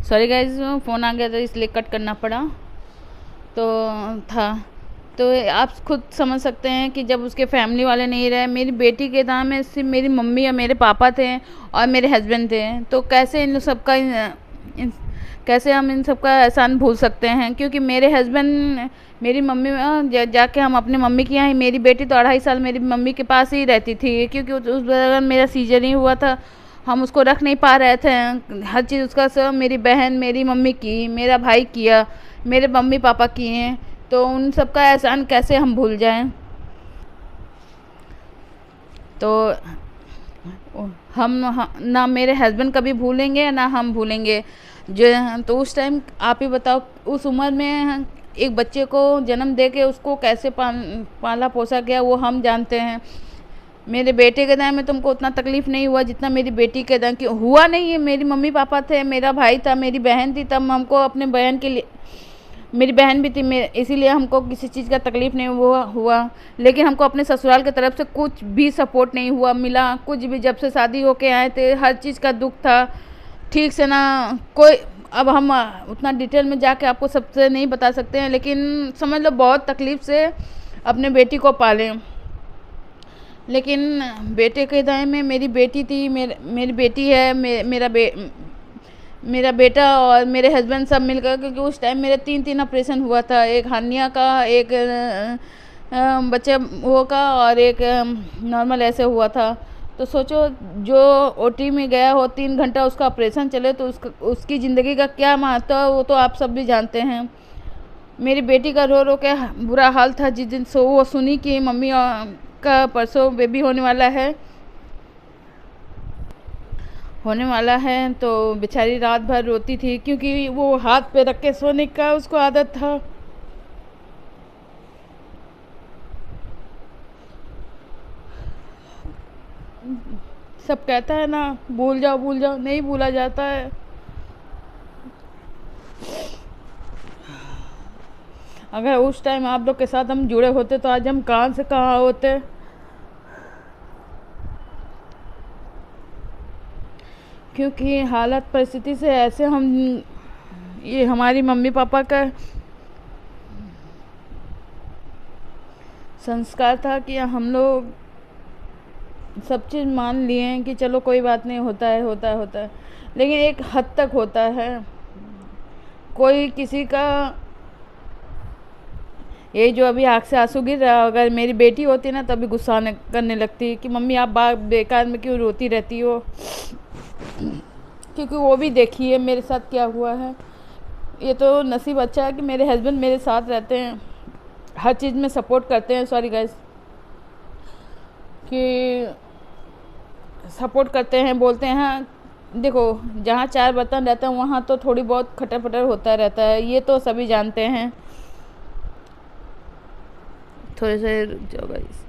Sorry guys, phone आ गया था इसलिए कट करना पड़ा। तो था तो आप खुद समझ सकते हैं कि जब उसके फैमिली वाले नहीं रहे, मेरी बेटी के दाम में सिर्फ मेरी मम्मी और मेरे पापा थे और मेरे हस्बैंड थे, तो कैसे इन सबका कैसे हम इन सबका एहसान भूल सकते हैं। क्योंकि मेरे हस्बैंड मेरी मम्मी जाके हम अपने मम्मी के यहाँ ही, मेरी बेटी तो 2.5 साल मेरी मम्मी के पास ही रहती थी, क्योंकि उस दौरान मेरा सीजर ही हुआ था। हम उसको रख नहीं पा रहे थे, हर चीज़ उसका सब मेरी बहन मेरी मम्मी की, मेरा भाई किया, मेरे मम्मी पापा किए, तो उन सबका एहसान कैसे हम भूल जाएं। तो ना मेरे हस्बैंड कभी भूलेंगे ना हम भूलेंगे। जो तो उस टाइम आप ही बताओ, उस उम्र में एक बच्चे को जन्म दे के उसको कैसे पाला पोसा गया वो हम जानते हैं। मेरे बेटे के दाएँ में तुमको उतना तकलीफ़ नहीं हुआ जितना मेरी बेटी के दाएँ, क्यों हुआ नहीं है। मेरी मम्मी पापा थे, मेरा भाई था, मेरी बहन थी, तब हमको अपने बहन के लिए, मेरी बहन भी थी मेरे, इसीलिए हमको किसी चीज़ का तकलीफ़ नहीं हुआ। लेकिन हमको अपने ससुराल की तरफ से कुछ भी सपोर्ट नहीं हुआ मिला, कुछ भी। जब से शादी होके आए थे हर चीज़ का दुख था, ठीक से ना कोई। अब हम उतना डिटेल में जाके आपको सबसे नहीं बता सकते हैं, लेकिन समझ लो बहुत तकलीफ़ से अपने बेटी को पालें। लेकिन बेटे के दाएँ में मेरी बेटी थी, मेरी बेटी है, मेरा बेटा और मेरे हस्बैंड सब मिलकर, क्योंकि उस टाइम मेरे 3 ऑपरेशन हुआ था, एक हार्निया का, एक बच्चे वो का, और एक नॉर्मल ऐसे हुआ था। तो सोचो, जो ओटी में गया हो 3 घंटा उसका ऑपरेशन चले, तो उसकी ज़िंदगी का क्या महत्व है वो तो आप सब भी जानते हैं। मेरी बेटी का रो रो के बुरा हाल था जिस दिन वो सुनी कि मम्मी का परसों बेबी होने वाला है, तो बेचारी रात भर रोती थी, क्योंकि वो हाथ पे रख के सोने का उसको आदत था। सब कहता है ना, भूल जाओ भूल जाओ, नहीं भूला जाता है। अगर उस टाइम आप लोग के साथ हम जुड़े होते तो आज हम कहाँ से कहाँ होते। क्योंकि हालत परिस्थिति से ऐसे हम, ये हमारी मम्मी पापा का संस्कार था कि हम लोग सब चीज़ मान लिए हैं कि चलो कोई बात नहीं, होता है, लेकिन एक हद तक होता है। कोई किसी का, ये जो अभी आँख से आंसू गिर रहा, अगर मेरी बेटी होती ना तभी गुस्सा करने लगती कि मम्मी आप बेकार में क्यों रोती रहती हो। क्योंकि वो भी देखी है मेरे साथ क्या हुआ है। ये तो नसीब अच्छा है कि मेरे हस्बैंड मेरे साथ रहते हैं, हर चीज़ में सपोर्ट करते हैं। सॉरी गाइस, कि सपोर्ट करते हैं, बोलते हैं देखो जहाँ 4 बर्तन रहते हैं वहाँ तो थोड़ी बहुत खटर पटर होता रहता है, ये तो सभी जानते हैं। थोड़े से रुक जाओ गाइस,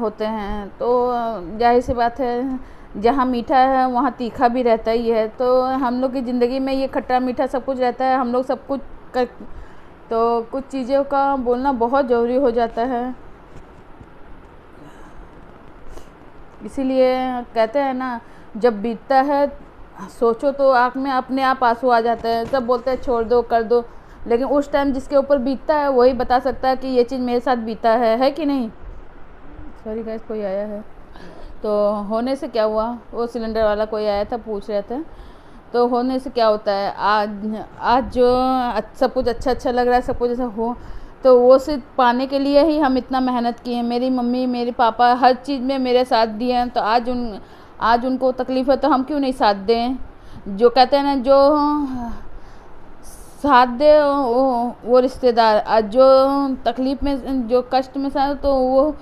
होते हैं तो जाहिर सी बात है, जहाँ मीठा है वहाँ तीखा भी रहता ही है। तो हम लोग की ज़िंदगी में ये खट्टा मीठा सब कुछ रहता है, हम लोग सब कुछ कर, तो कुछ चीज़ों का बोलना बहुत ज़रूरी हो जाता है। इसीलिए कहते हैं ना, जब बीतता है सोचो तो आँख में अपने आप आंसू आ जाते हैं। सब बोलते हैं छोड़ दो कर दो, लेकिन उस टाइम जिसके ऊपर बीतता है वही बता सकता है कि ये चीज़ मेरे साथ बीता है कि नहीं। सॉरी गाइस, कोई आया है। तो होने से क्या हुआ, वो सिलेंडर वाला कोई आया था, पूछ रहे थे। तो होने से क्या होता है, आज आज जो सब कुछ अच्छा लग रहा है, सब कुछ ऐसा हो, तो वो सिर्फ पाने के लिए ही हम इतना मेहनत किए हैं। मेरी मम्मी मेरे पापा हर चीज़ में मेरे साथ दिए हैं, तो आज उनको तकलीफ़ है तो हम क्यों नहीं साथ दें। जो कहते हैं ना, जो साथ दे वो रिश्तेदार, आज जो तकलीफ़ में जो कष्ट में साथ, तो वो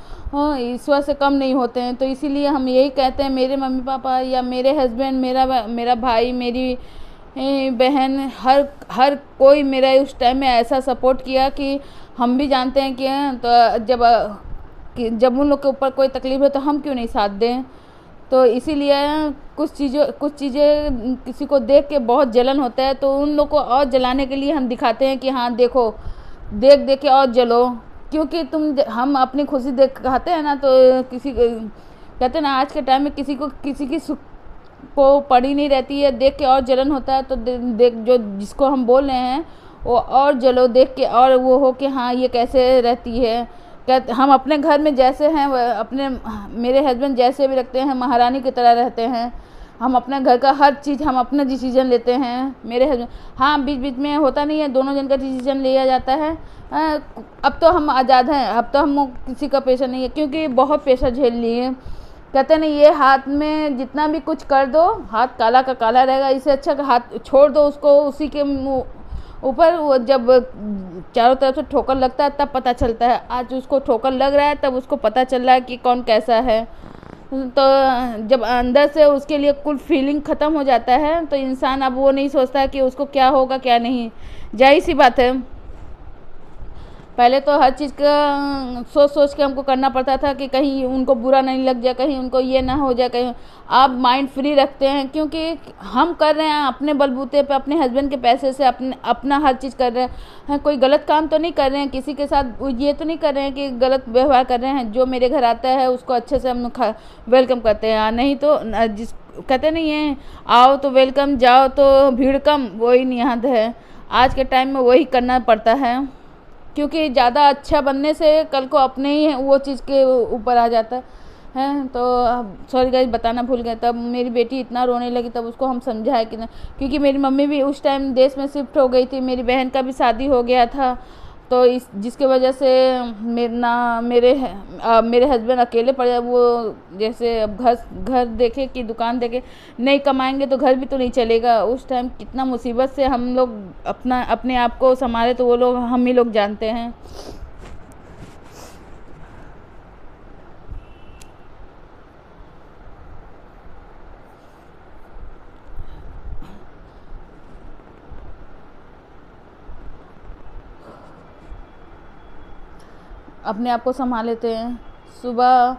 ईश्वर से कम नहीं होते हैं। तो इसीलिए हम यही कहते हैं, मेरे मम्मी पापा या मेरे हस्बैंड, मेरा भाई, मेरी बहन, हर कोई मेरा उस टाइम में ऐसा सपोर्ट किया कि हम भी जानते हैं कि तो जब उन लोग के ऊपर कोई तकलीफ़ है तो हम क्यों नहीं साथ दें। तो इसीलिए कुछ चीज़ें किसी को देख के बहुत जलन होता है, तो उन लोग को और जलाने के लिए हम दिखाते हैं कि हाँ देखो, देख के और जलो। क्योंकि हम अपनी खुशी दिखाते हैं ना, तो कहते हैं ना, आज के टाइम में किसी की को पड़ी नहीं रहती है, देख के और जलन होता है। तो देख जो जिसको हम बोल रहे हैं वो और जलो देख के, और वो हो कि हाँ ये कैसे रहती है। क्या हम अपने घर में जैसे हैं अपने मेरे हस्बैंड जैसे भी रखते हैं, महारानी की तरह रहते हैं। हम अपने घर का हर चीज़ हम अपना डिसीजन लेते हैं। मेरे हस्बैंड हाँ बीच बीच में होता नहीं है, दोनों जन का डिसीजन लिया जाता है। अब तो हम आज़ाद हैं, अब तो हम किसी का प्रेशर नहीं है, क्योंकि बहुत प्रेशर झेल लिए। कहते नहीं ये हाथ में जितना भी कुछ कर दो हाथ काला का काला रहेगा, इससे अच्छा हाथ छोड़ दो उसको, उसी के ऊपर वो जब चारों तरफ से ठोकर लगता है तब पता चलता है। आज उसको ठोकर लग रहा है तब उसको पता चल रहा है कि कौन कैसा है। तो जब अंदर से उसके लिए कुल फीलिंग ख़त्म हो जाता है तो इंसान अब वो नहीं सोचता कि उसको क्या होगा क्या नहीं। जाहिर सी बात है, पहले तो हर चीज़ का सोच सोच के हमको करना पड़ता था कि कहीं उनको बुरा नहीं लग जाए, कहीं उनको ये ना हो जाए, कहीं। आप माइंड फ्री रखते हैं क्योंकि हम कर रहे हैं अपने बलबूते पे, अपने हस्बैंड के पैसे से अपना हर चीज़ कर रहे हैं। कोई गलत काम तो नहीं कर रहे हैं, किसी के साथ ये तो नहीं कर रहे हैं कि गलत व्यवहार कर रहे हैं। जो मेरे घर आता है उसको अच्छे से हम वेलकम करते हैं। नहीं तो जिस कहते नहीं है आओ तो वेलकम, जाओ तो भीड़ कम, वही नियत है। आज के टाइम में वही करना पड़ता है, क्योंकि ज़्यादा अच्छा बनने से कल को अपने ही वो चीज़ के ऊपर आ जाता है। तो सॉरी गाइस बताना भूल गए, तब मेरी बेटी इतना रोने लगी तब उसको हम समझाए कि ना, क्योंकि मेरी मम्मी भी उस टाइम देश में शिफ्ट हो गई थी, मेरी बहन का भी शादी हो गया था। तो इस जिसके वजह से मेरे हस्बैंड अकेले पड़ जाए। वो जैसे अब घर देखे कि दुकान देखे, नहीं कमाएंगे तो घर भी तो नहीं चलेगा। उस टाइम कितना मुसीबत से हम लोग अपने आप को संभाले, तो वो लोग हम ही लोग जानते हैं। अपने आप को संभाल लेते हैं। सुबह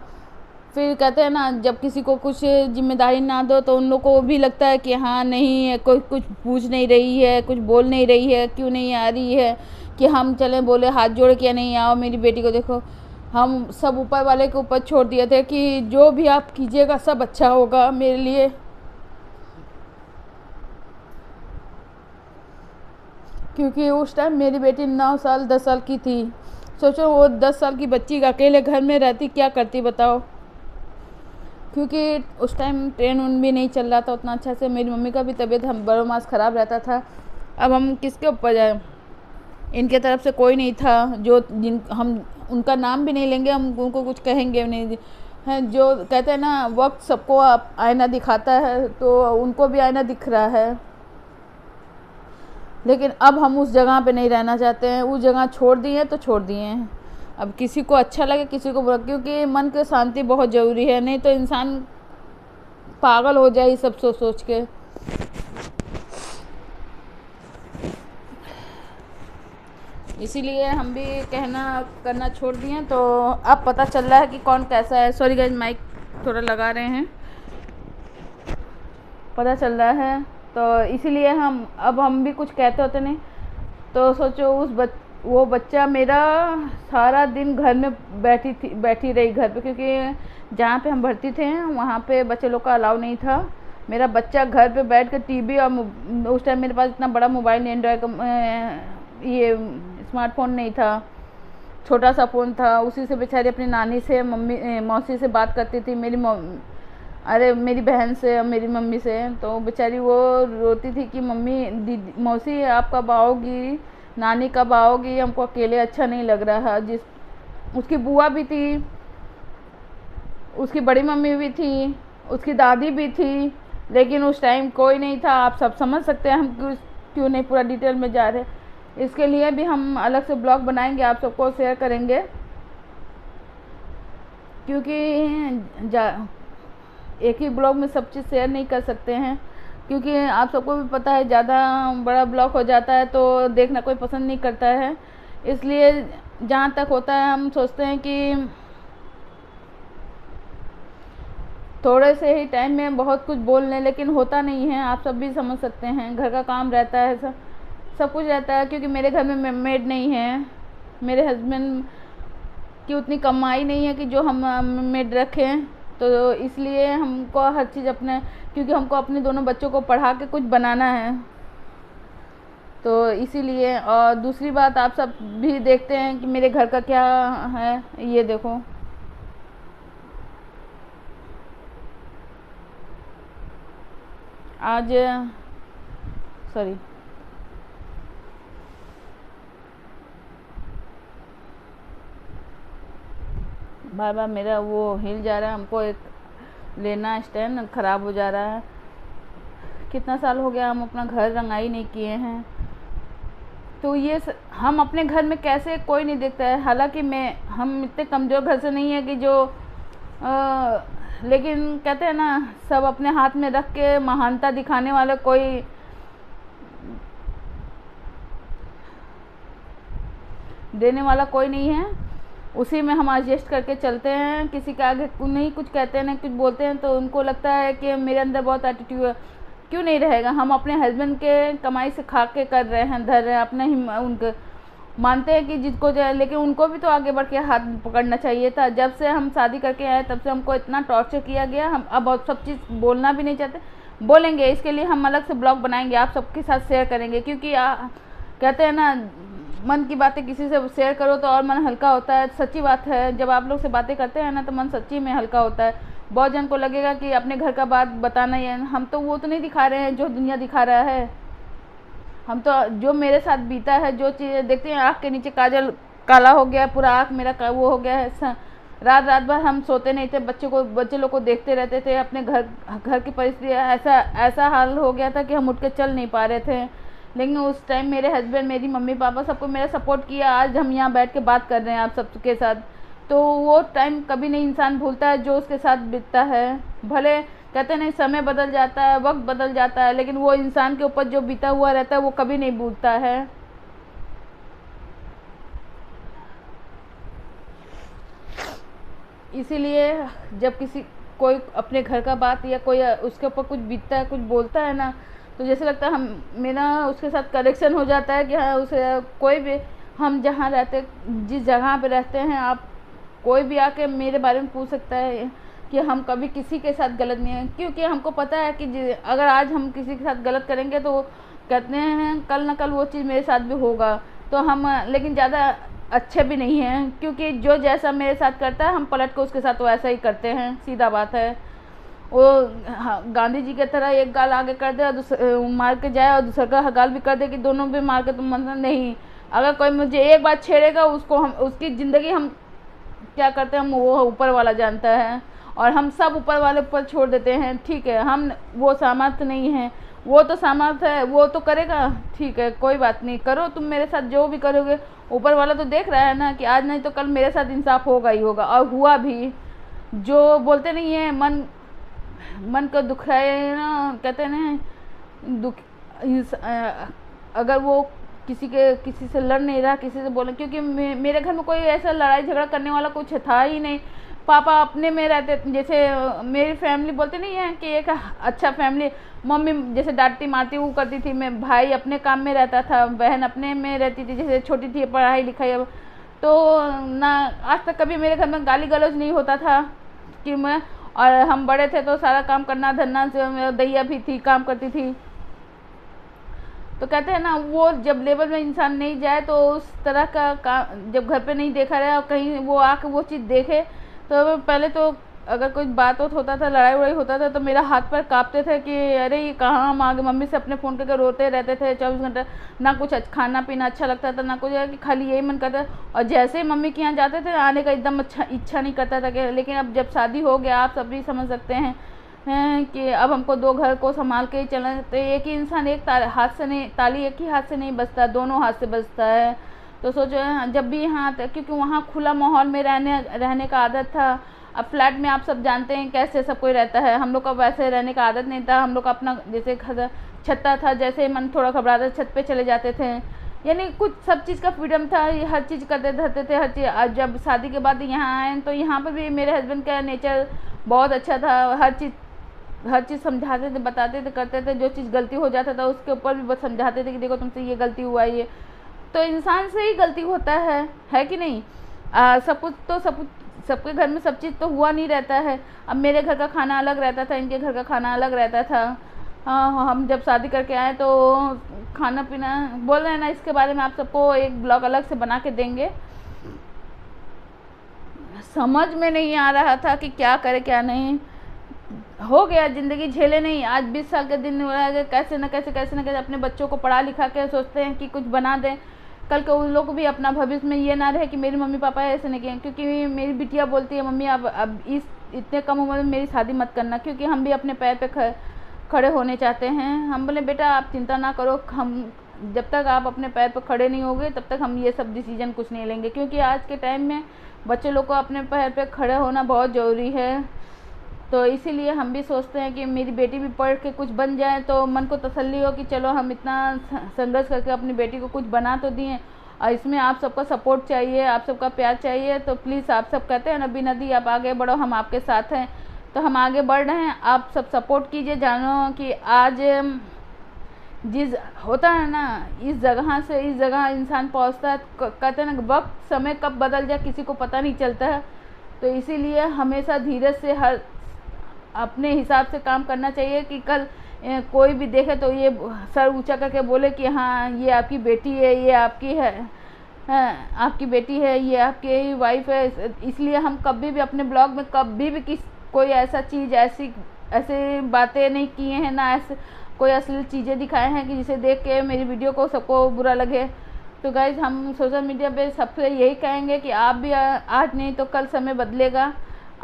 फिर कहते हैं ना, जब किसी को कुछ जिम्मेदारी ना दो तो उन लोग को भी लगता है कि हाँ नहीं है, कोई कुछ पूछ नहीं रही है, कुछ बोल नहीं रही है, क्यों नहीं आ रही है, कि हम चलें बोले हाथ जोड़ के नहीं आओ मेरी बेटी को देखो। हम सब ऊपर वाले के ऊपर छोड़ दिए थे कि जो भी आप कीजिएगा सब अच्छा होगा मेरे लिए। क्योंकि उस टाइम मेरी बेटी 9 साल 10 साल की थी। सोचो वो 10 साल की बच्ची अकेले घर में रहती क्या करती बताओ। क्योंकि उस टाइम ट्रेन उन भी नहीं चल रहा था उतना अच्छा से, मेरी मम्मी का भी तबीयत हम बड़ो मास ख़राब रहता था। अब हम किसके ऊपर जाए, इनके तरफ से कोई नहीं था जो हम उनका नाम भी नहीं लेंगे, हम उनको कुछ कहेंगे नहीं हैं। जो कहते हैं ना वक्त सबको आईना दिखाता है, तो उनको भी आईना दिख रहा है। लेकिन अब हम उस जगह पे नहीं रहना चाहते हैं, उस जगह छोड़ दिए तो छोड़ दिए हैं। अब किसी को अच्छा लगे किसी को बुरा, क्योंकि मन की शांति बहुत ज़रूरी है, नहीं तो इंसान पागल हो जाए सब सोच सोच के। इसीलिए हम भी कहना करना छोड़ दिए। तो अब पता चल रहा है कि कौन कैसा है। सॉरी गाइस माइक थोड़ा लगा रहे हैं, पता चल रहा है। तो इसीलिए हम भी कुछ कहते होते नहीं। तो सोचो वो बच्चा मेरा सारा दिन घर में बैठी रही घर पे, क्योंकि जहाँ पे हम भर्ती थे वहाँ पे बच्चे लोग का अलाउ नहीं था। मेरा बच्चा घर पे बैठ कर टीवी और उस टाइम मेरे पास इतना बड़ा मोबाइल एंड्रॉयड ये स्मार्टफोन नहीं था, छोटा सा फ़ोन था। उसी से बेचारी अपनी नानी से मौसी से बात करती थी, मेरी बहन से और मेरी मम्मी से। तो बेचारी वो रोती थी कि मम्मी दीदी मौसी आप कब आओगी, नानी कब आओगी, हमको अकेले अच्छा नहीं लग रहा है। उसकी बुआ भी थी, उसकी बड़ी मम्मी भी थी, उसकी दादी भी थी, लेकिन उस टाइम कोई नहीं था। आप सब समझ सकते हैं हम क्यों नहीं पूरा डिटेल में जा रहे। इसके लिए भी हम अलग से ब्लॉग बनाएंगे, आप सबको शेयर करेंगे, क्योंकि एक ही ब्लॉग में सब चीज़ शेयर नहीं कर सकते हैं। क्योंकि आप सबको भी पता है ज़्यादा बड़ा ब्लॉग हो जाता है तो देखना कोई पसंद नहीं करता है। इसलिए जहाँ तक होता है हम सोचते हैं कि थोड़े से ही टाइम में बहुत कुछ बोल लें, लेकिन होता नहीं है। आप सब भी समझ सकते हैं, घर का काम रहता है, सब कुछ रहता है। क्योंकि मेरे घर में मेड नहीं है, मेरे हस्बैंड की उतनी कमाई नहीं है कि जो हम मेड रखें। तो इसलिए हमको हर चीज़ अपने, क्योंकि हमको अपने दोनों बच्चों को पढ़ा के कुछ बनाना है, तो इसीलिए। और दूसरी बात, आप सब भी देखते हैं कि मेरे घर का क्या है, ये देखो। आज सॉरी, बार बार मेरा वो हिल जा रहा है, हमको एक लेना स्टैंड ख़राब हो जा रहा है। कितना साल हो गया हम अपना घर रंगाई नहीं किए हैं, तो ये हम अपने घर में कैसे, कोई नहीं देखता है। हालांकि हम इतने कमज़ोर घर से नहीं है कि जो लेकिन कहते हैं ना, सब अपने हाथ में रख के महानता दिखाने वाला कोई देने वाला कोई नहीं है। उसी में हम एडजस्ट करके चलते हैं, किसी के आगे नहीं कुछ कहते हैं, नहीं कुछ बोलते हैं, तो उनको लगता है कि मेरे अंदर बहुत एटीट्यूड है। क्यों नहीं रहेगा, हम अपने हस्बैंड के कमाई से खा के कर रहे हैं, धर रहे हैं अपने ही, उनके मानते हैं कि जिसको जाए, लेकिन उनको भी तो आगे बढ़ के हाथ पकड़ना चाहिए था। जब से हम शादी करके आए तब से हमको इतना टॉर्चर किया गया, हम अब सब चीज़ बोलना भी नहीं चाहते। बोलेंगे, इसके लिए हम अलग से ब्लॉग बनाएंगे, आप सबके साथ शेयर करेंगे, क्योंकि कहते हैं ना, मन की बातें किसी से शेयर करो तो और मन हल्का होता है। सच्ची बात है, जब आप लोग से बातें करते हैं ना तो मन सच्ची में हल्का होता है। बहुत जन को लगेगा कि अपने घर का बात बताना ही है, हम तो वो तो नहीं दिखा रहे हैं जो दुनिया दिखा रहा है। हम तो जो मेरे साथ बीता है, जो चीज़ें देखते हैं, आँख के नीचे काजल काला हो गया, पूरा आँख मेरा वो हो गया है। रात रात भर हम सोते नहीं थे, बच्चे लोग को देखते रहते थे। अपने घर की परिस्थिति ऐसा हाल हो गया था कि हम उठ के चल नहीं पा रहे थे। लेकिन उस टाइम मेरे हस्बैंड, मेरी मम्मी पापा, सबको मेरा सपोर्ट किया। आज हम यहाँ बैठ के बात कर रहे हैं आप सबके साथ, तो वो टाइम कभी नहीं इंसान भूलता है जो उसके साथ बीतता है। भले कहते नहीं, समय बदल जाता है, वक्त बदल जाता है, लेकिन वो इंसान के ऊपर जो बीता हुआ रहता है वो कभी नहीं भूलता है। इसीलिए जब कोई अपने घर का बात या कोई उसके ऊपर कुछ बीतता है, कुछ बोलता है ना, तो जैसे लगता है मेरा उसके साथ कनेक्शन हो जाता है कि हाँ, उसे कोई भी, हम जहाँ रहते, जिस जगह पे रहते हैं, आप कोई भी आके मेरे बारे में पूछ सकता है कि हम कभी किसी के साथ गलत नहीं है। क्योंकि हमको पता है कि अगर आज हम किसी के साथ गलत करेंगे तो कहते हैं कल ना कल वो चीज़ मेरे साथ भी होगा। तो हम लेकिन ज़्यादा अच्छे भी नहीं हैं, क्योंकि जो जैसा मेरे साथ करता है हम पलट के उसके साथ वैसा ही करते हैं, सीधा बात है। वो गांधी जी की तरह एक गाल आगे कर दे और मार के जाए, और दूसरा का गाल भी कर दे कि दोनों भी मार के, तो मतलब नहीं। अगर कोई मुझे एक बार छेड़ेगा, उसको हम, उसकी ज़िंदगी हम क्या करते हैं, हम वो ऊपर वाला जानता है, और हम सब ऊपर वाले ऊपर छोड़ देते हैं। ठीक है, हम वो सामर्थ्य नहीं है, वो तो सामर्थ्य है, वो तो करेगा, ठीक है, कोई बात नहीं, करो तुम मेरे साथ जो भी करोगे, ऊपर वाला तो देख रहा है ना कि आज नहीं तो कल मेरे साथ इंसाफ होगा ही होगा, और हुआ भी। जो बोलते नहीं है, मन को दुखाए ना, कहते हैं ना, अगर वो किसी से लड़ नहीं रहा, किसी से बोले, क्योंकि मेरे घर में कोई ऐसा लड़ाई झगड़ा करने वाला कुछ था ही नहीं। पापा अपने में रहते, जैसे मेरी फैमिली बोलते नहीं है कि एक अच्छा फैमिली, मम्मी जैसे डांटती मारती वो करती थी, मैं भाई अपने काम में रहता था, बहन अपने में रहती थी, जैसे छोटी थी पढ़ाई लिखाई, तो ना आज तक कभी मेरे घर में गाली गलौज नहीं होता था कि मैं, और हम बड़े थे तो सारा काम करना धरना, दैया भी थी, काम करती थी। तो कहते हैं ना, वो जब लेवल में इंसान नहीं जाए तो उस तरह का काम जब घर पे नहीं देखा रहा और कहीं वो आके वो चीज़ देखे, तो पहले तो अगर कोई बात होता था, लड़ाई वड़ाई होता था, तो मेरा हाथ पैर काँपते थे कि अरे ये कहाँ हम आगे, मम्मी से अपने फ़ोन करके रोते रहते थे 24 घंटे। ना कुछ खाना पीना अच्छा लगता था, ना कुछ, कि खाली यही मन करता। और जैसे ही मम्मी के यहाँ जाते थे आने का एकदम अच्छा इच्छा नहीं करता था कि, लेकिन अब जब शादी हो गया, आप सब भी समझ सकते हैं कि अब हमको 2 घर को संभाल के ही चलना। तो एक ही इंसान एक हाथ से नहीं, ताली एक ही हाथ से नहीं बजता, दोनों हाथ से बजता है। तो सोचो जब भी यहाँ, क्योंकि वहाँ खुला माहौल में रहने का आदत था। अब फ्लैट में आप सब जानते हैं कैसे सब कोई रहता है, हम लोग का वैसे रहने का आदत नहीं था। हम लोग का अपना जैसे छत्ता था, जैसे मन थोड़ा घबराता छत पे चले जाते थे, यानी कुछ सब चीज़ का फ्रीडम था, हर चीज़ करते धरते थे, हर चीज़। जब शादी के बाद यहाँ आए तो यहाँ पर भी मेरे हस्बैंड का नेचर बहुत अच्छा था, हर चीज़ समझाते थे, बताते थे, करते थे। जो चीज़ गलती हो जाता था उसके ऊपर भी बस समझाते थे कि देखो तुमसे ये गलती हुआ, ये तो इंसान से ही गलती होता है कि नहीं। सब कुछ सबके घर में सब चीज़ तो हुआ नहीं रहता है। अब मेरे घर का खाना अलग रहता था, इनके घर का खाना अलग रहता था। हम जब शादी करके आए तो खाना पीना बोल रहे हैं ना, इसके बारे में आप सबको एक ब्लॉग अलग से बना के देंगे। समझ में नहीं आ रहा था कि क्या करे क्या नहीं। हो गया, ज़िंदगी झेले नहीं। आज 20 साल के दिन हो रहा है, कैसे न कैसे अपने बच्चों को पढ़ा लिखा के सोचते हैं कि कुछ बना दें। कल के उन लोग को भी अपना भविष्य में ये ना रहे कि मेरी मम्मी पापा ऐसे नहीं किए। क्योंकि मेरी बिटिया बोलती है मम्मी अब इस इतने कम उम्र में मेरी शादी मत करना, क्योंकि हम भी अपने पैर पे खड़े होने चाहते हैं। हम बोले बेटा आप चिंता ना करो, हम जब तक आप अपने पैर पर खड़े नहीं होगे तब तक हम ये सब डिसीजन कुछ नहीं लेंगे। क्योंकि आज के टाइम में बच्चे लोग को अपने पैर पे खड़े होना बहुत ज़रूरी है। तो इसीलिए हम भी सोचते हैं कि मेरी बेटी भी पढ़ के कुछ बन जाए तो मन को तसल्ली हो कि चलो हम इतना संघर्ष करके अपनी बेटी को कुछ बना तो दिए। और इसमें आप सबका सपोर्ट चाहिए, आप सबका प्यार चाहिए। तो प्लीज़ आप सब कहते हैं ना बिना दी आप आगे बढ़ो, हम आपके साथ हैं। तो हम आगे बढ़ रहे हैं, आप सब सपोर्ट कीजिए। जानो कि आज जिस होता है ना, इस जगह से इस जगह इंसान पहुंचता है, कहते हैं ना वक्त समय कब बदल जाए किसी को पता नहीं चलता है। तो इसीलिए हमेशा धीरज से हर अपने हिसाब से काम करना चाहिए कि कल कोई भी देखे तो ये सर ऊंचा करके बोले कि हाँ ये आपकी बेटी है, ये आपकी है, आपकी बेटी है, ये आपकी वाइफ है। इसलिए हम कभी भी अपने ब्लॉग में कभी भी कोई ऐसा चीज़ ऐसे बातें नहीं किए हैं, ना ऐसे कोई असली चीज़ें दिखाए हैं कि जिसे देख के मेरी वीडियो को सबको बुरा लगे। तो गाइज हम सोशल मीडिया पे सबसे यही कहेंगे कि आप भी आज नहीं तो कल समय बदलेगा।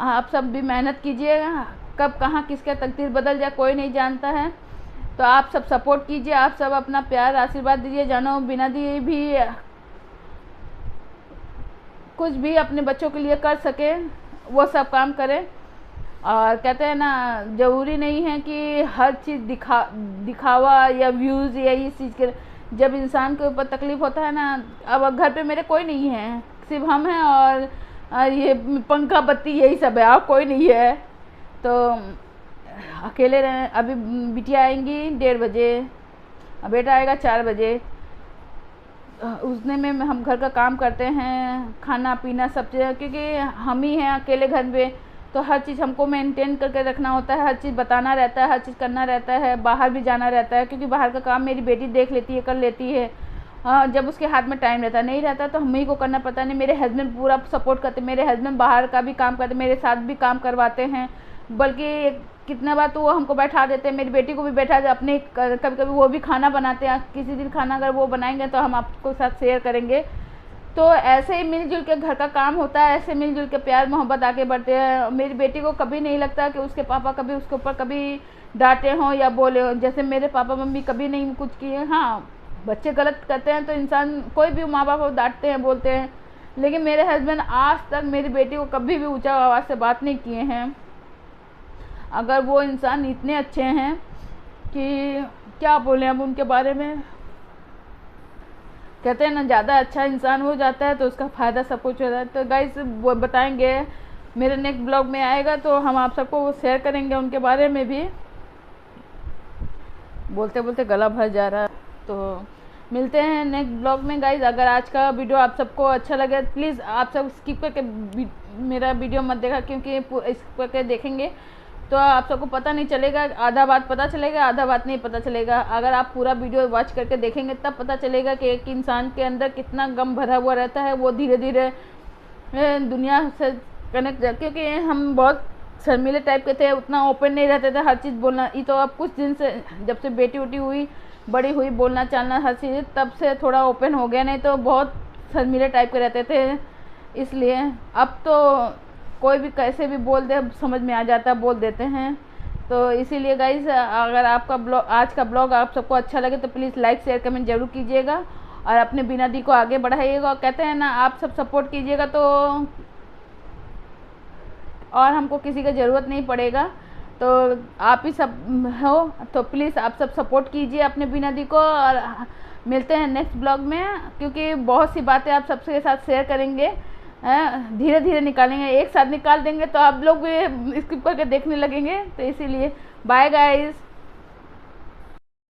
आप सब भी मेहनत कीजिएगा, कब कहाँ किसका तकदीर बदल जाए कोई नहीं जानता है। तो आप सब सपोर्ट कीजिए, आप सब अपना प्यार आशीर्वाद दीजिए। जानो बिना दिए भी कुछ भी अपने बच्चों के लिए कर सके वो सब काम करें। और कहते हैं ना ज़रूरी नहीं है कि हर चीज़ दिखावा या व्यूज़ या इस चीज़ के। जब इंसान के ऊपर तकलीफ़ होता है ना, अब घर पे मेरे कोई नहीं है, सिर्फ हम हैं और ये पंखा बत्ती यही सब है, और कोई नहीं है। तो अकेले रहे। अभी बिटिया आएंगी 1:30 बजे, बेटा आएगा 4 बजे। उसने में हम घर का काम करते हैं, खाना पीना सब चीज़, क्योंकि हम ही हैं अकेले घर पे। तो हर चीज़ हमको मेंटेन करके रखना होता है, हर चीज़ बताना रहता है, हर चीज़ करना रहता है, बाहर भी जाना रहता है। क्योंकि बाहर का काम मेरी बेटी देख लेती है, कर लेती है। जब उसके हाथ में टाइम रहता नहीं रहता तो हम ही को करना पड़ता नहीं। मेरे हस्बैंड पूरा सपोर्ट करते, मेरे हस्बैंड बाहर का भी काम करते, मेरे साथ भी काम करवाते हैं। बल्कि कितना बार तो वो हमको बैठा देते हैं, मेरी बेटी को भी बैठा दे। अपने कभी कभी वो भी खाना बनाते हैं, किसी दिन खाना अगर वो बनाएंगे तो हम आपको साथ शेयर करेंगे। तो ऐसे ही मिलजुल के घर का काम होता है, ऐसे मिलजुल के प्यार मोहब्बत आगे बढ़ते हैं। मेरी बेटी को कभी नहीं लगता कि उसके पापा कभी उसके ऊपर कभी डांटे हों या बोले हों। जैसे मेरे पापा मम्मी कभी नहीं कुछ किए। हाँ बच्चे गलत करते हैं तो इंसान कोई भी माँ बाप डांटते हैं बोलते हैं, लेकिन मेरे हस्बैंड आज तक मेरी बेटी को कभी भी ऊँचा आवाज़ से बात नहीं किए हैं। अगर वो इंसान इतने अच्छे हैं कि क्या बोलें अब उनके बारे में। कहते हैं ना ज़्यादा अच्छा इंसान हो जाता है तो उसका फ़ायदा सब कुछ हो जाता है। तो गाइस वो बताएंगे मेरे नेक्स्ट ब्लॉग में आएगा तो हम आप सबको वो शेयर करेंगे उनके बारे में भी। बोलते बोलते गला भर जा रहा है। तो मिलते हैं नेक्स्ट ब्लॉग में गाइस। अगर आज का वीडियो आप सबको अच्छा लगे प्लीज़ आप सब स्किप करके मेरा वीडियो मत देखा, क्योंकि स्किप करके देखेंगे तो आप सबको पता नहीं चलेगा। आधा बात पता चलेगा, आधा बात नहीं पता चलेगा। अगर आप पूरा वीडियो वॉच करके देखेंगे तब पता चलेगा कि एक इंसान के अंदर कितना गम भरा हुआ रहता है। वो धीरे धीरे दुनिया से कनेक्ट, क्योंकि हम बहुत शर्मीले टाइप के थे, उतना ओपन नहीं रहते थे हर चीज़ बोलना। ये तो अब कुछ दिन से जब से बेटी उटी हुई बड़ी हुई, बोलना चालना हर चीज़, तब से थोड़ा ओपन हो गया, नहीं तो बहुत शर्मीले टाइप के रहते थे। इसलिए अब तो कोई भी कैसे भी बोल दे समझ में आ जाता है, बोल देते हैं। तो इसीलिए गाइस अगर आपका ब्लॉग आज का ब्लॉग आप सबको अच्छा लगे तो प्लीज़ लाइक शेयर कमेंट जरूर कीजिएगा और अपने बिना दी को आगे बढ़ाइएगा। और कहते हैं ना आप सब सपोर्ट कीजिएगा तो और हमको किसी का ज़रूरत नहीं पड़ेगा। तो आप ही सब हो तो प्लीज़ आप सब सपोर्ट कीजिए अपने बिना दी को। और मिलते हैं नेक्स्ट ब्लॉग में, क्योंकि बहुत सी बातें आप सबके साथ शेयर करेंगे, धीरे धीरे निकालेंगे। एक साथ निकाल देंगे तो आप लोग भी स्किप करके देखने लगेंगे। तो इसीलिए बाय गाइस।